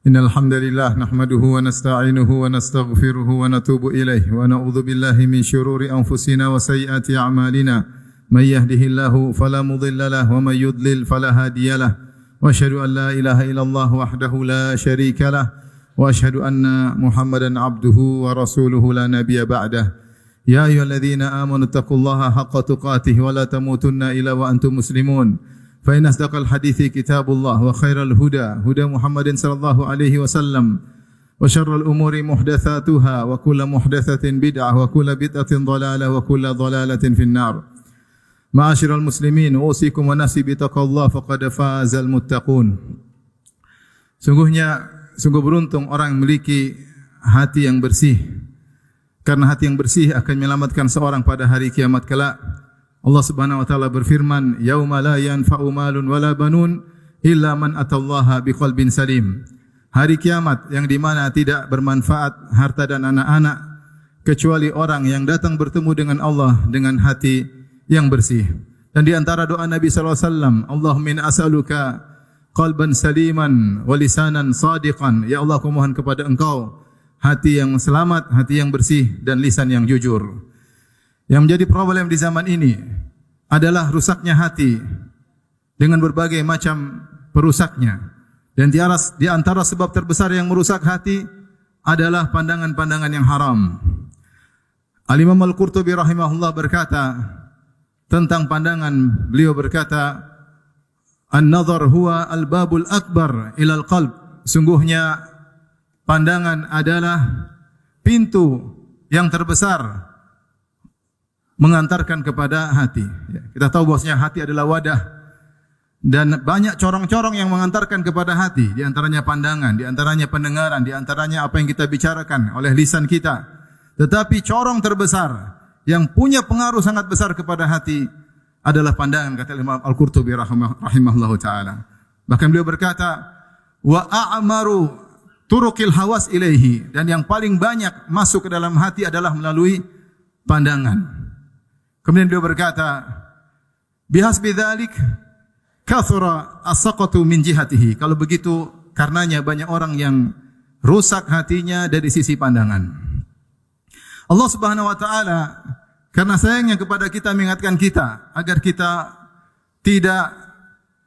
Innal hamdalillah nahmaduhu wa nasta'inuhu wa nastaghfiruhu wa natubu ilayh wa na'udzu billahi min shururi anfusina wa sayyiati a'malina may yahdihillahu fala mudilla lahu wa may yudlil fala hadiyalah wa asyhadu an la ilaha illallah wahdahu la syarika lah wa asyhadu anna Muhammadan abduhu wa rasuluhu la nabiyya ba'dah. Ya ayyuhalladzina amanu taqullaha haqqa tuqatih wa la tamutunna illa wa antum muslimun. فإن أصدق الحديث كتاب الله وخير الهدى هدى محمد صلى الله عليه وسلم وشر الأمور محدثاتها وكل محدثة بدعة وكل بدعة ضلالة وكل ضلالة في النار. معاشر المسلمين أوصيكم ونفسي بتقوى الله فقد فاز المتقون. Sungguh beruntung orang yang memiliki hati yang bersih, karena hati yang bersih akan menyelamatkan seorang pada hari kiamat kelak. Allah Subhanahu wa taala berfirman, "Yauma la yanfa'u malun wala banun illa man atallaha biqalbin salim." Hari kiamat yang di mana tidak bermanfaat harta dan anak-anak kecuali orang yang datang bertemu dengan Allah dengan hati yang bersih. Dan di antara doa Nabi sallallahu alaihi wasallam, "Allahumma inni as'aluka qalban saliman wa lisanan shadiqan." Ya Allah, aku mohon kepada Engkau hati yang selamat, hati yang bersih dan lisan yang jujur. Yang menjadi problem di zaman ini adalah rusaknya hati dengan berbagai macam perusaknya. Dan di antara sebab terbesar yang merusak hati adalah pandangan-pandangan yang haram. Al-Imam Al-Qurtubi rahimahullah berkata tentang pandangan, beliau berkata, "An-nadhar huwa al-babul akbar ilal qalb." Sungguhnya pandangan adalah pintu yang terbesar mengantarkan kepada hati. Kita tahu bahwasanya hati adalah wadah dan banyak corong-corong yang mengantarkan kepada hati. Di antaranya pandangan, di antaranya pendengaran, di antaranya apa yang kita bicarakan oleh lisan kita. Tetapi corong terbesar yang punya pengaruh sangat besar kepada hati adalah pandangan, kata Imam Al-Qurtubi rahimahullahu taala. Bahkan beliau berkata, "Wa a'maru turuqil hawas ilaihi." Dan yang paling banyak masuk ke dalam hati adalah melalui pandangan. Kemudian beliau berkata, "Bihasbi dzalik kathura as-saqatu min jihatihi." Kalau begitu, karenanya banyak orang yang rusak hatinya dari sisi pandangan. Allah Subhanahu wa taala karena sayangnya kepada kita mengingatkan kita agar kita tidak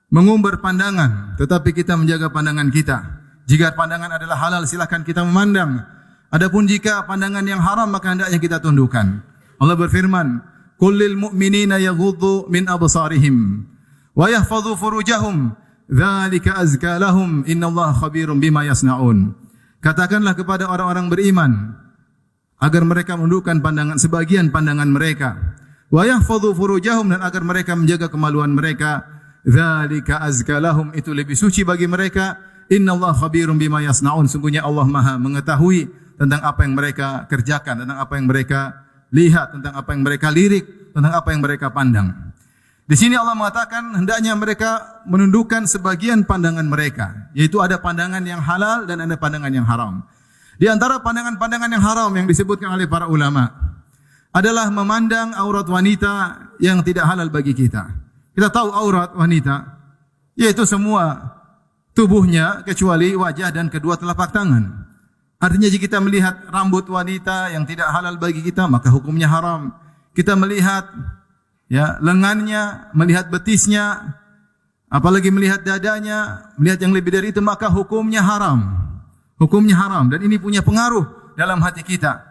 mengumbar pandangan, tetapi kita menjaga pandangan kita. Jika pandangan adalah halal, silakan kita memandang. Adapun jika pandangan yang haram, maka hendaknya kita tundukkan. Allah berfirman, "Qul lil mu'minina yaghuddu min absarihim wa yahfazu furujahum dzalika azka lahum innallaha khabirum bima yasnaun." Katakanlah kepada orang-orang beriman agar mereka menundukkan pandangan sebagian pandangan mereka, wa yahfazu furujahum, dan agar mereka menjaga kemaluan mereka, dzalika azka lahum, itu lebih suci bagi mereka, innallaha khabirum bima yasnaun, sungguhnya Allah Maha mengetahui tentang apa yang mereka kerjakan, tentang apa yang mereka lihat, tentang apa yang mereka lirik, tentang apa yang mereka pandang. Di sini Allah mengatakan hendaknya mereka menundukkan sebagian pandangan mereka, yaitu ada pandangan yang halal dan ada pandangan yang haram. Di antara pandangan-pandangan yang haram yang disebutkan oleh para ulama adalah memandang aurat wanita yang tidak halal bagi kita. Kita tahu aurat wanita yaitu semua tubuhnya kecuali wajah dan kedua telapak tangan. Artinya jika kita melihat rambut wanita yang tidak halal bagi kita, maka hukumnya haram. Kita melihat lengannya, melihat betisnya, apalagi melihat dadanya, melihat yang lebih dari itu, maka hukumnya haram. Hukumnya haram, dan ini punya pengaruh dalam hati kita.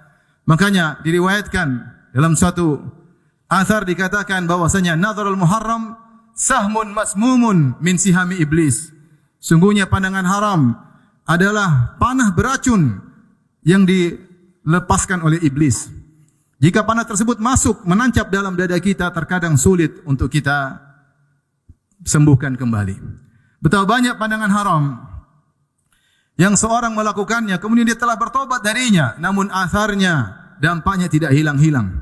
Makanya diriwayatkan dalam suatu athar dikatakan bahwasanya nadharul muharram sahmun masmumun min sihami iblis. Sungguhnya pandangan haram adalah panah beracun yang dilepaskan oleh iblis. Jika panah tersebut masuk menancap dalam dada kita, terkadang sulit untuk kita sembuhkan kembali. Betapa banyak pandangan haram yang seorang melakukannya, kemudian dia telah bertobat darinya, namun atharnya, dampaknya tidak hilang-hilang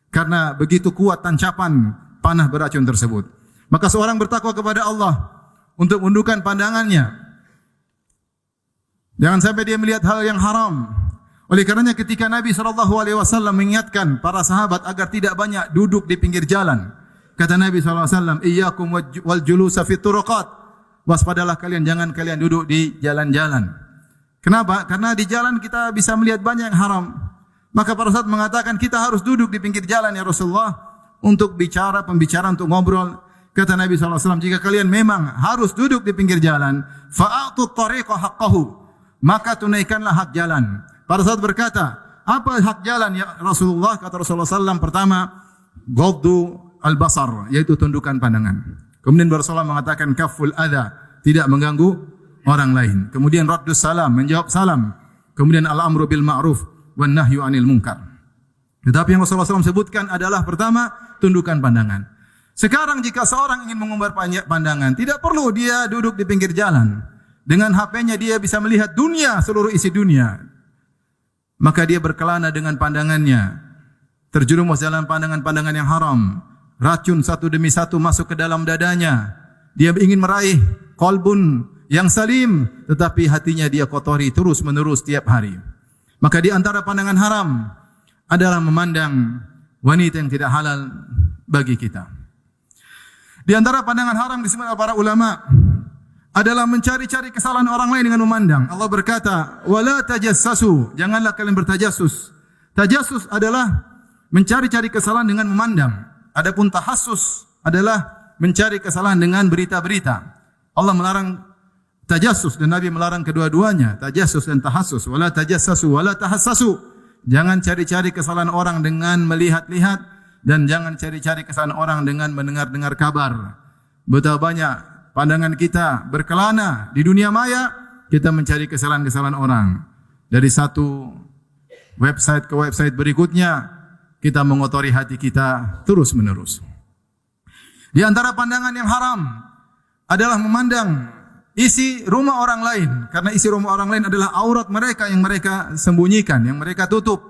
karena begitu kuat tancapan panah beracun tersebut. Maka seorang bertakwa kepada Allah untuk menundukkan pandangannya. Jangan sampai dia melihat hal yang haram. Oleh karenanya ketika Nabi SAW mengingatkan para sahabat agar tidak banyak duduk di pinggir jalan, kata Nabi SAW, "Iyyakum wal julusa fit turuqat." Waspadalah kalian, jangan kalian duduk di jalan-jalan. Kenapa? Karena di jalan kita bisa melihat banyak yang haram. Maka para sahabat mengatakan kita harus duduk di pinggir jalan ya Rasulullah untuk pembicaraan, untuk ngobrol. Kata Nabi SAW, jika kalian memang harus duduk di pinggir jalan, fa'atu tariqa haqqahu, maka tunaikanlah hak jalan. Para sahabat berkata, apa hak jalan ya Rasulullah? Kata Rasulullah SAW, pertama, ghaddu al-basar, yaitu tundukan pandangan. Kemudian Rasulullah mengatakan kaful adha, tidak mengganggu orang lain. Kemudian raddus salam, menjawab salam. Kemudian al-amru bil ma'ruf wan nahyu 'anil munkar. Tetapi yang Rasulullah SAW sebutkan adalah pertama, tundukan pandangan. Sekarang jika seorang ingin mengumbar pandangan, tidak perlu dia duduk di pinggir jalan. Dengan HP-nya dia bisa melihat dunia, seluruh isi dunia. Maka dia berkelana dengan pandangannya, terjerumus dalam pandangan-pandangan yang haram. Racun satu demi satu masuk ke dalam dadanya. Dia ingin meraih qalbun yang salim, tetapi hatinya dia kotori terus-menerus tiap hari. Maka di antara pandangan haram adalah memandang wanita yang tidak halal bagi kita. Di antara pandangan haram disebut oleh para ulama adalah mencari-cari kesalahan orang lain dengan memandang. Allah berkata, "Wala tajassasu", janganlah kalian bertajassus. Tajassus adalah mencari-cari kesalahan dengan memandang. Adapun tahassus adalah mencari kesalahan dengan berita-berita. Allah melarang tajassus dan Nabi melarang kedua-duanya, tajassus dan tahassus. Wala tajassasu wala tahassasu. Jangan cari-cari kesalahan orang dengan melihat-lihat dan jangan cari-cari kesalahan orang dengan mendengar-dengar kabar. Betapa banyak pandangan kita berkelana di dunia maya, kita mencari kesalahan-kesalahan orang. Dari satu website ke website berikutnya, kita mengotori hati kita terus-menerus. Di antara pandangan yang haram adalah memandang isi rumah orang lain, karena isi rumah orang lain adalah aurat mereka yang mereka sembunyikan, yang mereka tutup.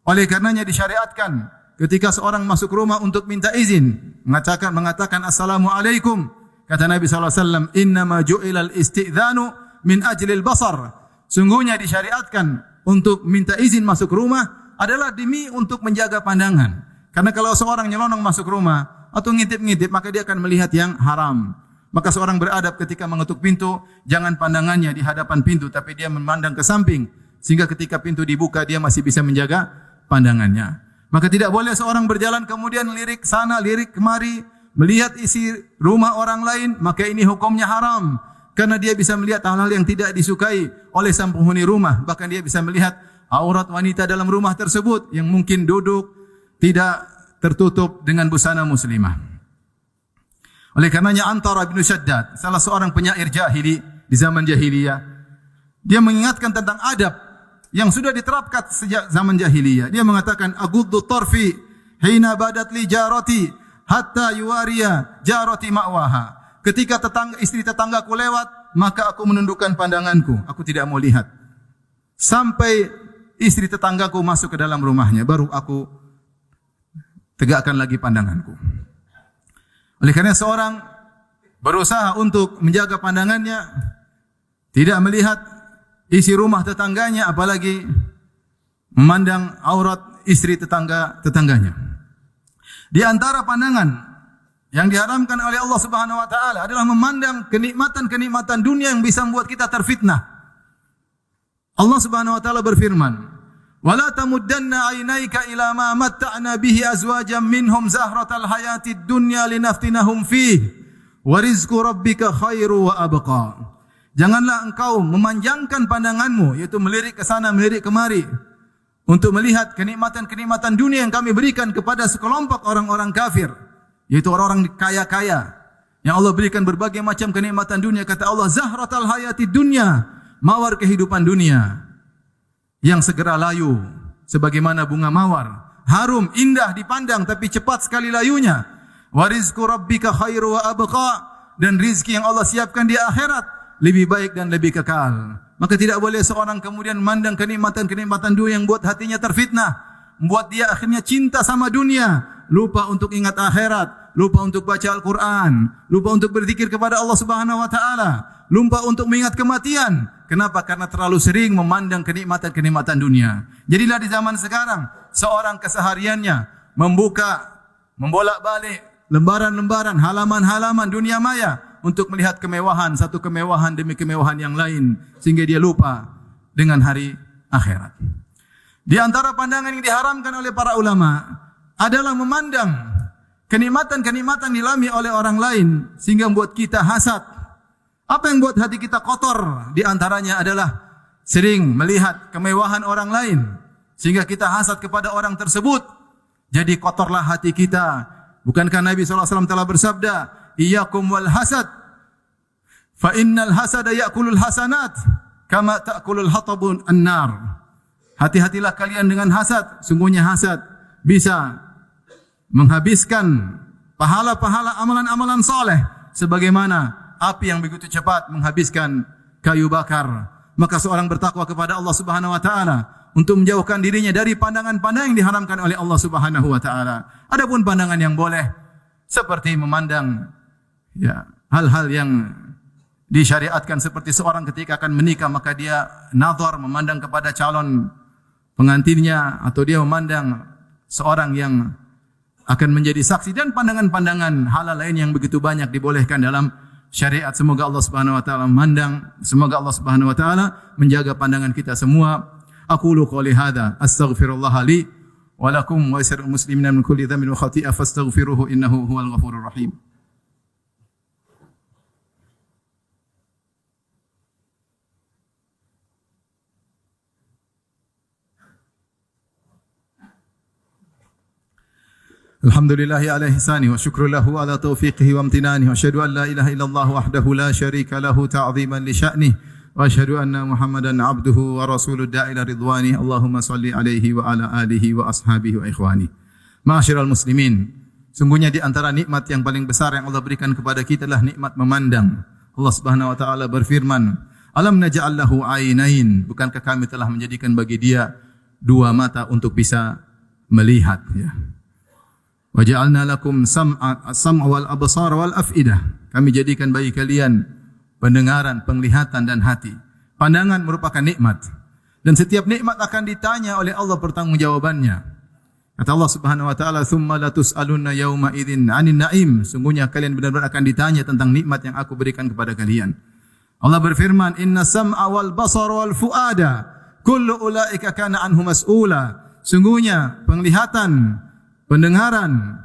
Oleh karenanya disyariatkan ketika seorang masuk rumah untuk minta izin, mengatakan assalamualaikum. Kata Nabi SAW, innama ju'ilal isti'dhanu min ajlil basar. Sungguhnya disyariatkan untuk minta izin masuk rumah adalah demi untuk menjaga pandangan. Karena kalau seorang nyelonong masuk rumah atau ngintip-ngintip, maka dia akan melihat yang haram. Maka seorang beradab ketika mengetuk pintu, jangan pandangannya di hadapan pintu, tapi dia memandang ke samping. Sehingga ketika pintu dibuka, dia masih bisa menjaga pandangannya. Maka tidak boleh seorang berjalan kemudian lirik sana, lirik kemari, melihat isi rumah orang lain, maka ini hukumnya haram. Karena dia bisa melihat hal-hal yang tidak disukai oleh sang penghuni rumah. Bahkan dia bisa melihat aurat wanita dalam rumah tersebut yang mungkin duduk tidak tertutup dengan busana muslimah. Oleh karenanya Antara bin Shaddad, salah seorang penyair jahili di zaman jahiliyah, dia mengingatkan tentang adab yang sudah diterapkan sejak zaman jahiliyah. Dia mengatakan, aguddu tarfi hina badat li jarati hatta yuwariya jarati ma'waha. Ketika istri tetanggaku lewat, maka aku menundukkan pandanganku, aku tidak mau lihat. Sampai istri tetanggaku masuk ke dalam rumahnya, baru aku tegakkan lagi pandanganku. Oleh karena seorang berusaha untuk menjaga pandangannya, tidak melihat isi rumah tetangganya, apalagi memandang aurat istri tetangganya. Di antara pandangan yang diharamkan oleh Allah Subhanahu wa taala adalah memandang kenikmatan-kenikmatan dunia yang bisa membuat kita terfitnah. Allah Subhanahu wa taala berfirman, وَلَا تَمُدَّنَّ عَيْنَيْكَ إِلَى مَا مَتَّعْنَا بِهِ أَزْوَاجًا مِّنْهُمْ زَهْرَةَ الْحَيَاةِ الدُّنْيَا لِنَفْتِنَهُمْ فِيهِ وَرِزْقُ رَبِّكَ خَيْرٌ وَأَبْقَى. Janganlah engkau memanjangkan pandanganmu, yaitu melirik ke sana, melirik kemari, untuk melihat kenikmatan-kenikmatan dunia yang kami berikan kepada sekelompok orang-orang kafir, yaitu orang-orang kaya-kaya yang Allah berikan berbagai macam kenikmatan dunia. Kata Allah, zahratal hayati dunya, mawar kehidupan dunia yang segera layu sebagaimana bunga mawar, harum, indah dipandang tapi cepat sekali layunya. Wa rizqu rabbika khairu wa abqa, dan rizki yang Allah siapkan di akhirat lebih baik dan lebih kekal. Maka tidak boleh seorang kemudian memandang kenikmatan-kenikmatan dunia yang buat hatinya terfitnah, membuat dia akhirnya cinta sama dunia, lupa untuk ingat akhirat, lupa untuk baca Al-Quran, lupa untuk berzikir kepada Allah Subhanahu wa taala, lupa untuk mengingat kematian. Kenapa? Karena terlalu sering memandang kenikmatan-kenikmatan dunia. Jadilah di zaman sekarang, seorang kesehariannya membolak-balik lembaran-lembaran, halaman-halaman dunia maya untuk melihat kemewahan, satu kemewahan demi kemewahan yang lain, sehingga dia lupa dengan hari akhirat. Di antara pandangan yang diharamkan oleh para ulama adalah memandang kenikmatan-kenikmatan dilami oleh orang lain sehingga membuat kita hasad. Apa yang membuat hati kita kotor? Di antaranya adalah sering melihat kemewahan orang lain sehingga kita hasad kepada orang tersebut. Jadi kotorlah hati kita. Bukankah Nabi SAW telah bersabda, "Iyyakum wal hasad, fa innal hasada ya'kulul hasanat kama ta'kulul hatabun an-nar." Hati-hatilah kalian dengan hasad. Sungguhnya hasad bisa menghabiskan pahala-pahala amalan-amalan soleh sebagaimana api yang begitu cepat menghabiskan kayu bakar. Maka seorang bertakwa kepada Allah Subhanahu wa taala untuk menjauhkan dirinya dari pandangan-pandangan yang diharamkan oleh Allah Subhanahu wa taala. Adapun pandangan yang boleh seperti memandang hal-hal yang disyariatkan seperti seorang ketika akan menikah maka dia nazar memandang kepada calon pengantinnya atau dia memandang seorang yang akan menjadi saksi dan pandangan-pandangan hal lain yang begitu banyak dibolehkan dalam syariat. Semoga Allah Subhanahu wa taala memandang, semoga Allah Subhanahu wa taala menjaga pandangan kita semua. Aqulu qouli hadza astaghfirullah li wa lakum wa lisa'iril muslimina min kulli dhanbin wa khati'ah fastaghfiruhu innahu huwal ghafurur rahim. Alhamdulillahi ala ihsani wa syukru lahu ala taufiqihi wa amtinani wa asyhadu an la ilaha illallah wahdahu la syarika lahu ta'ziman li sya'nih wa asyhadu anna Muhammadan abduhu wa rasuluh da'ila ridwani. Allahumma salli alaihi wa ala alihi wa ashabihi wa ikhwani. Ma'asyiral muslimin, sungguhnya di antara nikmat yang paling besar yang Allah berikan kepada kita adalah nikmat memandang. Allah Subhanahu wa taala berfirman, "Alam naj'al lahu 'ainain?" Bukankah kami telah menjadikan bagi dia dua mata untuk bisa melihat, ya. Wa ja'alna lakum sam'a wal absar wal af'idah. Kami jadikan bagi kalian pendengaran, penglihatan dan hati. Pandangan merupakan nikmat dan setiap nikmat akan ditanya oleh Allah pertanggungjawabannya. Kata Allah Subhanahu wa taala, "Tsumma latus'alunna yauma idzin 'anil na'im." Sungguhnya kalian benar-benar akan ditanya tentang nikmat yang aku berikan kepada kalian. Allah berfirman, "Inna sam'a wal basara wal fuada kullu ulaika kana anhu mas'ula." Sungguhnya penglihatan, pendengaran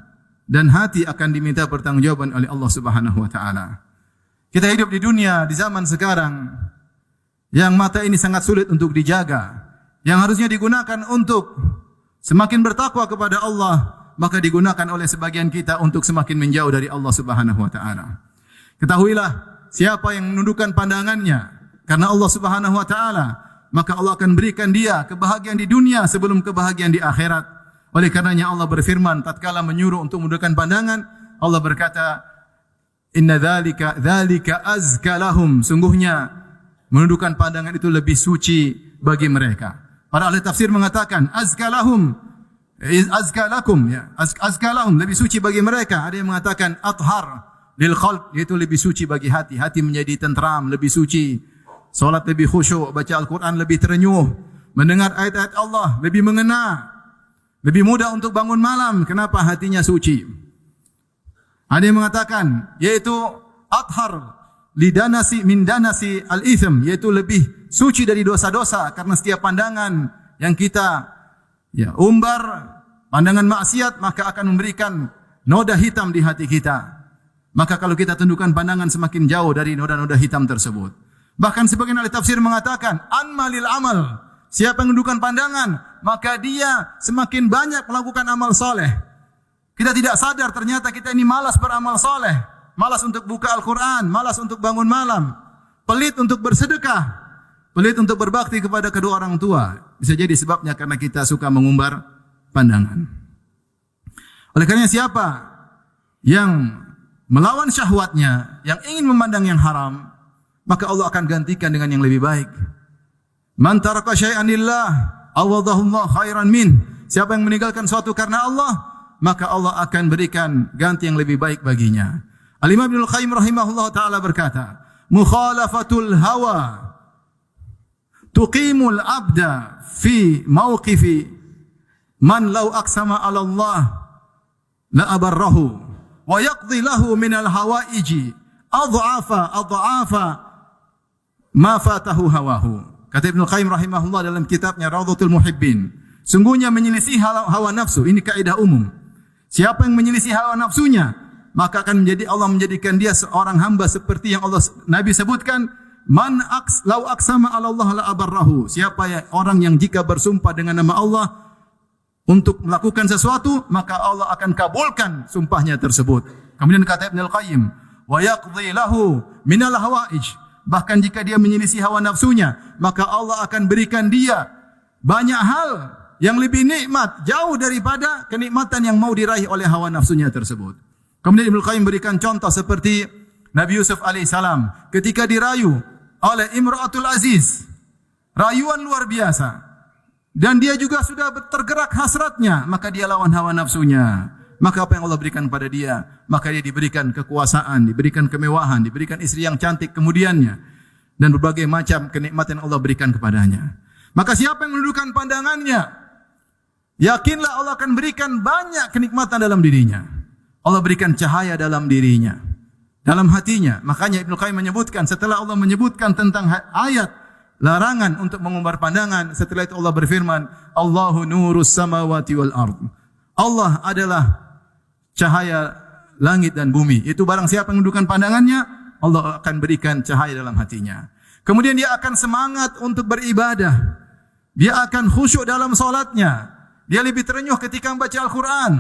dan hati akan diminta pertanggungjawaban oleh Allah Subhanahu wa taala. Kita hidup di dunia di zaman sekarang yang mata ini sangat sulit untuk dijaga, yang harusnya digunakan untuk semakin bertakwa kepada Allah, maka digunakan oleh sebagian kita untuk semakin menjauh dari Allah Subhanahu wa taala. Ketahuilah, siapa yang menundukkan pandangannya karena Allah Subhanahu wa taala, maka Allah akan berikan dia kebahagiaan di dunia sebelum kebahagiaan di akhirat. Oleh karenanya Allah berfirman tatkala menyuruh untuk menundukkan pandangan, Allah berkata, "Inna dzalika azka lahum." Sungguhnya menundukkan pandangan itu lebih suci bagi mereka. Para ahli tafsir mengatakan azka lahum, azka lakum, ya. Azka lahum lebih suci bagi mereka. Ada yang mengatakan athhar lil qalb, yaitu lebih suci bagi hati. Hati menjadi tentram, lebih suci. Salat lebih khusyuk, baca Al-Quran lebih terenyuh, mendengar ayat-ayat Allah lebih mengena. Lebih mudah untuk bangun malam. Kenapa? Hatinya suci. Ada yang mengatakan, yaitu athhar lidanasi min danasi al-ithm, yaitu lebih suci dari dosa-dosa, karena setiap pandangan yang kita umbar, pandangan maksiat, maka akan memberikan noda hitam di hati kita. Maka kalau kita tundukkan pandangan, semakin jauh dari noda-noda hitam tersebut. Bahkan sebagian ahli tafsir mengatakan, anmalil amal. Siapa yang menundukkan pandangan, maka dia semakin banyak melakukan amal soleh. Kita tidak sadar ternyata kita ini malas beramal soleh. Malas untuk buka Al-Quran, malas untuk bangun malam. Pelit untuk bersedekah. Pelit untuk berbakti kepada kedua orang tua. Bisa jadi sebabnya karena kita suka mengumbar pandangan. Oleh karena siapa yang melawan syahwatnya, yang ingin memandang yang haram, maka Allah akan gantikan dengan yang lebih baik. Man taraka syai'an lillah, awadahullah khairan min. Siapa yang meninggalkan suatu karena Allah, maka Allah akan berikan ganti yang lebih baik baginya. Al-Imam Ibnul Qayyim rahimahullah ta'ala berkata, mukhalafatul hawa tuqimul abda fi mawqifi man law aqsama ala Allah la abarrahu wa yaqdi lahu minal hawaiji adhafa ma fatahu hawahu. Kata Ibnu Qayyim rahimahullah dalam kitabnya Raudhatul Muhibbin, sungguhnya menyelisih hawa nafsu, ini kaidah umum. Siapa yang menyelisih hawa nafsunya, maka akan menjadi Allah menjadikan dia seorang hamba seperti yang Nabi sebutkan, lau aqsama 'ala Allah la abarrahu. Siapa orang yang jika bersumpah dengan nama Allah untuk melakukan sesuatu, maka Allah akan kabulkan sumpahnya tersebut. Kemudian kata Ibnu Qayyim, wa yaqdi lahu minal hawaij. Bahkan jika dia menyelisih hawa nafsunya, maka Allah akan berikan dia banyak hal yang lebih nikmat, jauh daripada kenikmatan yang mau diraih oleh hawa nafsunya tersebut. Kemudian Ibnu Qayyim berikan contoh seperti Nabi Yusuf alaihissalam ketika dirayu oleh Imra'atul Aziz, rayuan luar biasa, dan dia juga sudah tergerak hasratnya, maka dia lawan hawa nafsunya. Maka apa yang Allah berikan pada dia? Maka dia diberikan kekuasaan, diberikan kemewahan, diberikan istri yang cantik kemudiannya, dan berbagai macam kenikmatan yang Allah berikan kepadanya. Maka siapa yang menundukkan pandangannya, yakinlah Allah akan berikan banyak kenikmatan dalam dirinya. Allah berikan cahaya dalam dirinya, dalam hatinya. Makanya Ibnu Qayyim menyebutkan, setelah Allah menyebutkan tentang ayat larangan untuk mengumbar pandangan, setelah itu Allah berfirman, Allahu nurus samawati wal ard. Allah adalah cahaya langit dan bumi. Itu barang siapa yang menundukkan pandangannya, Allah akan berikan cahaya dalam hatinya. Kemudian dia akan semangat untuk beribadah. Dia akan khusyuk dalam salatnya. Dia lebih terenyuh ketika membaca Al-Quran.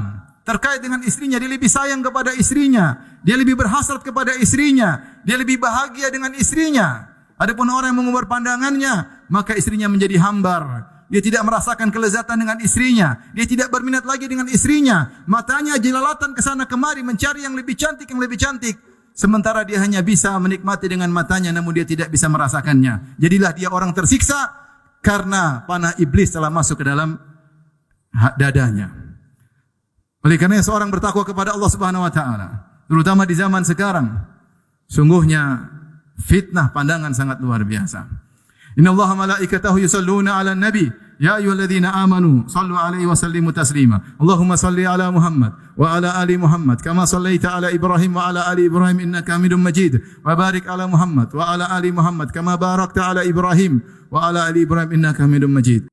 Terkait dengan istrinya, dia lebih sayang kepada istrinya. Dia lebih berhasrat kepada istrinya. Dia lebih bahagia dengan istrinya. Adapun orang yang mengumbar pandangannya, maka istrinya menjadi hambar. Dia tidak merasakan kelezatan dengan istrinya. Dia tidak berminat lagi dengan istrinya. Matanya jelalatan ke sana kemari mencari yang lebih cantik, yang lebih cantik. Sementara dia hanya bisa menikmati dengan matanya, namun dia tidak bisa merasakannya. Jadilah dia orang tersiksa karena panah iblis telah masuk ke dalam dadanya. Oleh karena seorang bertakwa kepada Allah Subhanahu wa taala, terutama di zaman sekarang, sungguhnya fitnah pandangan sangat luar biasa. Inna Allah malaikatahu yusalluna ala nabi ya ayyuhalladzina amanu sallu alaihi wa sallimu taslima. Allahumma salli ala Muhammad wa ala ali Muhammad kama sallaita ala Ibrahim wa ala ali Ibrahim innaka Hamidum Majid. Wa barik ala Muhammad wa ala ali Muhammad kama barakta ala Ibrahim wa ala ali Ibrahim innaka Hamidum Majid.